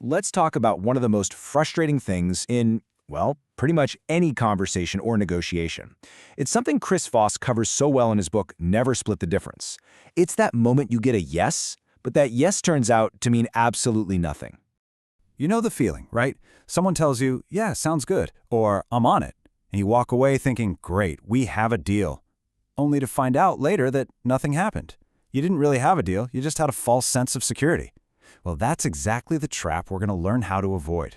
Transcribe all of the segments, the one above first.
let's talk about one of the most frustrating things in, well, pretty much any conversation or negotiation. It's something Chris Voss covers so well in his book, Never Split the Difference. It's that moment you get a yes, but that yes turns out to mean absolutely nothing. You know the feeling, right? Someone tells you, yeah, sounds good, or I'm on it. And you walk away thinking, great, we have a deal. Only to find out later that nothing happened. You didn't really have a deal, you just had a false sense of security. Well, that's exactly the trap we're going to learn how to avoid.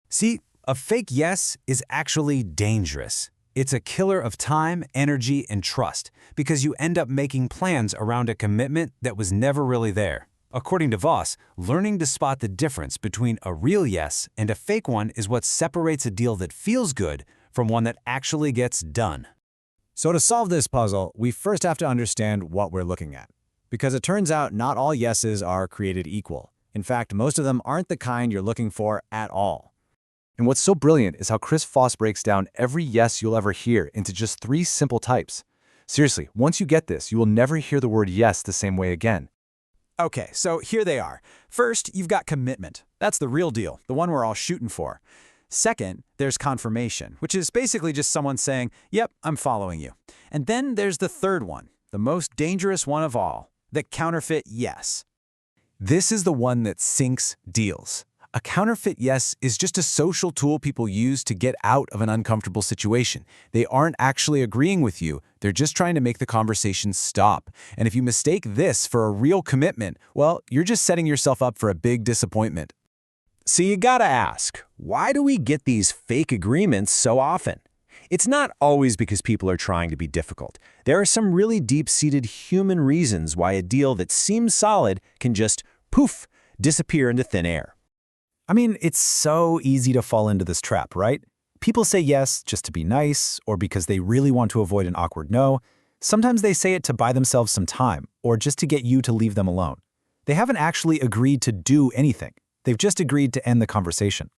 See, a fake yes is actually dangerous. It's a killer of time, energy, and trust, because you end up making plans around a commitment that was never really there. According to Voss, learning to spot the difference between a real yes and a fake one is what separates a deal that feels good from one that actually gets done. So to solve this puzzle, we first have to understand what we're looking at. Because it turns out not all yeses are created equal. In fact, most of them aren't the kind you're looking for at all. And what's so brilliant is how Chris Voss breaks down every yes you'll ever hear into just 3 simple types. Seriously, once you get this, you will never hear the word yes the same way again. Okay, so here they are. First, you've got commitment. That's the real deal, the one we're all shooting for. Second, there's confirmation, which is basically just someone saying, yep, I'm following you. And then there's the third one, the most dangerous one of all, the counterfeit yes. This is the one that sinks deals. A counterfeit yes is just a social tool people use to get out of an uncomfortable situation. They aren't actually agreeing with you. They're just trying to make the conversation stop. And if you mistake this for a real commitment, well, you're just setting yourself up for a big disappointment. So you gotta ask, why do we get these fake agreements so often? It's not always because people are trying to be difficult. There are some really deep-seated human reasons why a deal that seems solid can just, poof, disappear into thin air. I mean, it's so easy to fall into this trap, right? People say yes just to be nice or because they really want to avoid an awkward no. Sometimes they say it to buy themselves some time or just to get you to leave them alone. They haven't actually agreed to do anything. They've just agreed to end the conversation.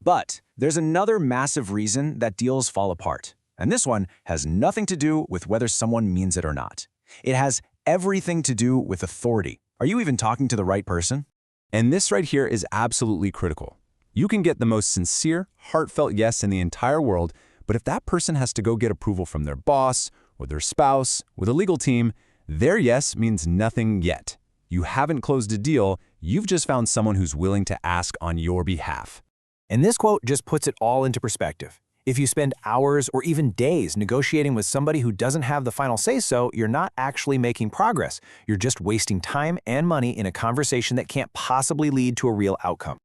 But there's another massive reason that deals fall apart. And this one has nothing to do with whether someone means it or not. It has everything to do with authority. Are you even talking to the right person? And this right here is absolutely critical. You can get the most sincere, heartfelt yes in the entire world, but if that person has to go get approval from their boss, or their spouse, or the legal team, their yes means nothing yet. You haven't closed a deal, you've just found someone who's willing to ask on your behalf. And this quote just puts it all into perspective. If you spend hours or even days negotiating with somebody who doesn't have the final say-so, you're not actually making progress. You're just wasting time and money in a conversation that can't possibly lead to a real outcome.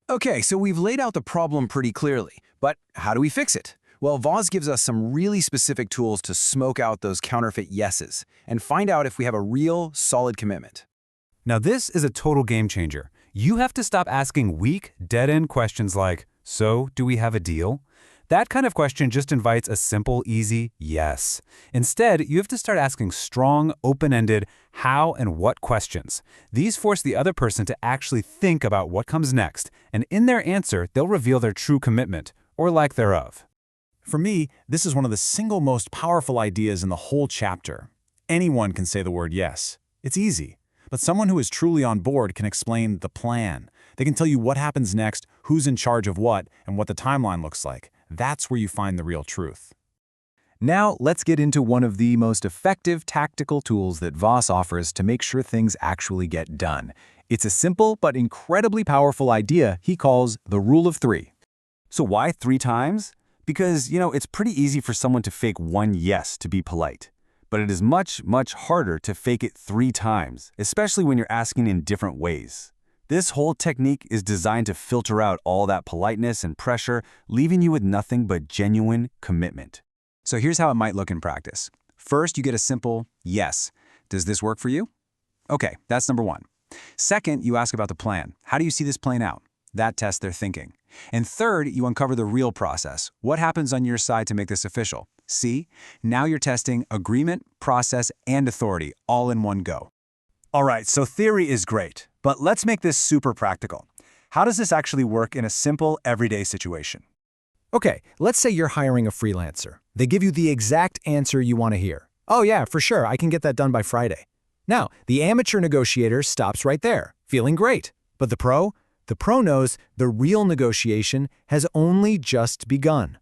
Okay, so we've laid out the problem pretty clearly, but how do we fix it? Well, Voss gives us some really specific tools to smoke out those counterfeit yeses and find out if we have a real, solid commitment. Now this is a total game changer. You have to stop asking weak, dead-end questions like, so do we have a deal? That kind of question just invites a simple, easy yes. Instead, you have to start asking strong, open-ended how and what questions. These force the other person to actually think about what comes next, and in their answer, they'll reveal their true commitment, or lack thereof. For me, this is one of the single most powerful ideas in the whole chapter. Anyone can say the word yes. It's easy. But someone who is truly on board can explain the plan. They can tell you what happens next, who's in charge of what, and what the timeline looks like. That's where you find the real truth. Now, let's get into one of the most effective tactical tools that Voss offers to make sure things actually get done. It's a simple but incredibly powerful idea he calls the rule of 3. So why 3 times? Because, it's pretty easy for someone to fake one yes to be polite. But it is much, much harder to fake it 3 times, especially when you're asking in different ways. This whole technique is designed to filter out all that politeness and pressure, leaving you with nothing but genuine commitment. So here's how it might look in practice. First, you get a simple yes. Does this work for you? Okay, that's number 1. Second, you ask about the plan. How do you see this playing out? That tests their thinking. And third, you uncover the real process. What happens on your side to make this official? See? Now you're testing agreement, process, and authority all in one go. All right, so theory is great, but let's make this super practical. How does this actually work in a simple, everyday situation? Okay, let's say you're hiring a freelancer. They give you the exact answer you want to hear. Oh yeah, for sure, I can get that done by Friday. Now, the amateur negotiator stops right there, feeling great. But the pro The pro knows the real negotiation has only just begun.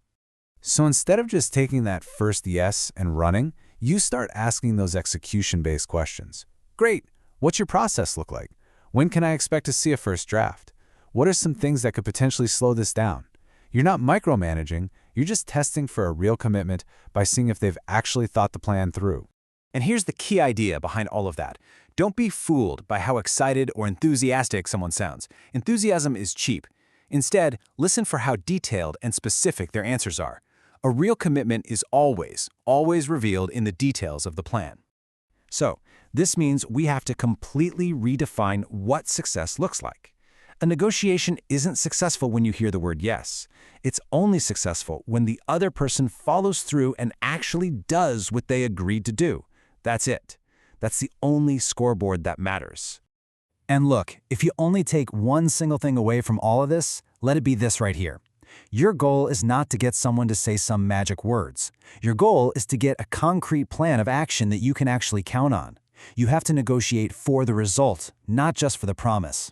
So instead of just taking that first yes and running, you start asking those execution-based questions. Great. What's your process look like? When can I expect to see a first draft? What are some things that could potentially slow this down? You're not micromanaging, you're just testing for a real commitment by seeing if they've actually thought the plan through. And here's the key idea behind all of that. Don't be fooled by how excited or enthusiastic someone sounds. Enthusiasm is cheap. Instead, listen for how detailed and specific their answers are. A real commitment is always revealed in the details of the plan. So, this means we have to completely redefine what success looks like. A negotiation isn't successful when you hear the word yes. It's only successful when the other person follows through and actually does what they agreed to do. That's it. That's the only scoreboard that matters. And look, if you only take one single thing away from all of this, let it be this right here. Your goal is not to get someone to say some magic words. Your goal is to get a concrete plan of action that you can actually count on. You have to negotiate for the result, not just for the promise.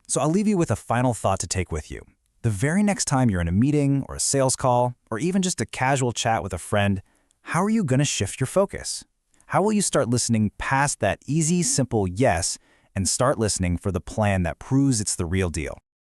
So I'll leave you with a final thought to take with you. The very next time you're in a meeting or a sales call, or even just a casual chat with a friend, how are you going to shift your focus? How will you start listening past that easy, simple yes and start listening for the plan that proves it's the real deal?